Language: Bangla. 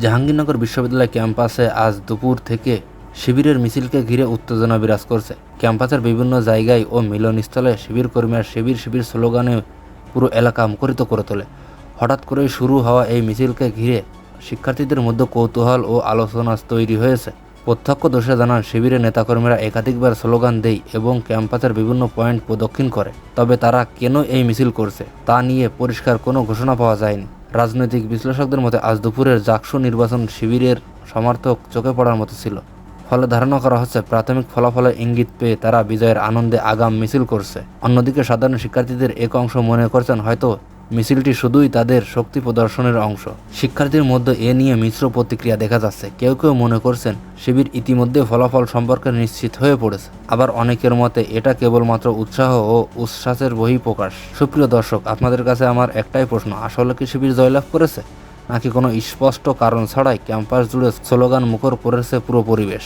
জাহাঙ্গীরনগর বিশ্ববিদ্যালয় ক্যাম্পাসে আজ দুপুর থেকে শিবিরের মিছিলকে ঘিরে উত্তেজনা বিরাজ করছে। ক্যাম্পাসের বিভিন্ন জায়গায় ও মিলনস্থলে শিবির কর্মীরা শিবির শিবির স্লোগানে পুরো এলাকা মুখরিত করে তোলে। হঠাৎ করেই শুরু হওয়া এই মিছিলকে ঘিরে শিক্ষার্থীদের মধ্যে কৌতূহল ও আলোচনা তৈরি হয়েছে। প্রত্যক্ষদর্শীরা জানান, শিবিরের নেতাকর্মীরা একাধিকবার স্লোগান দেয় এবং ক্যাম্পাসের বিভিন্ন পয়েন্ট প্রদক্ষিণ করে। তবে তারা কেন এই মিছিল করছে তা নিয়ে পরিষ্কার কোনো ঘোষণা পাওয়া যায়নি। রাজনৈতিক বিশ্লেষকদের মতে আজ দুপুরের জাকসু নির্বাচন শিবিরের সমর্থক চোখে পড়ার মতো ছিল। ফলে ধারণা করা হচ্ছে প্রাথমিক ফলাফলের ইঙ্গিত পেয়ে তারা বিজয়ের আনন্দে আগাম মিছিল করছে। অন্যদিকে সাধারণ শিক্ষার্থীদের এক অংশ মনে করছেন হয়তো মিছিলটি শুধুই তাদের শক্তি প্রদর্শনের অংশ। শিক্ষার্থীর মধ্যে এ নিয়ে মিশ্র প্রতিক্রিয়া দেখা যাচ্ছে। কেউ কেউ মনে করছেন শিবির ইতিমধ্যে ফলাফল সম্পর্কে নিশ্চিত হয়ে পড়েছে। আবার অনেকের মতে এটা কেবলমাত্র উৎসাহ ও উচ্ছ্বাসের বহিঃপ্রকাশ। সুপ্রিয় দর্শক, আপনাদের কাছে আমার একটাই প্রশ্ন, আসলে কি শিবির জয়লাভ করেছে, নাকি কোনো স্পষ্ট কারণ ছাড়াই ক্যাম্পাস জুড়ে স্লোগান মুখর করেছে পুরো পরিবেশ?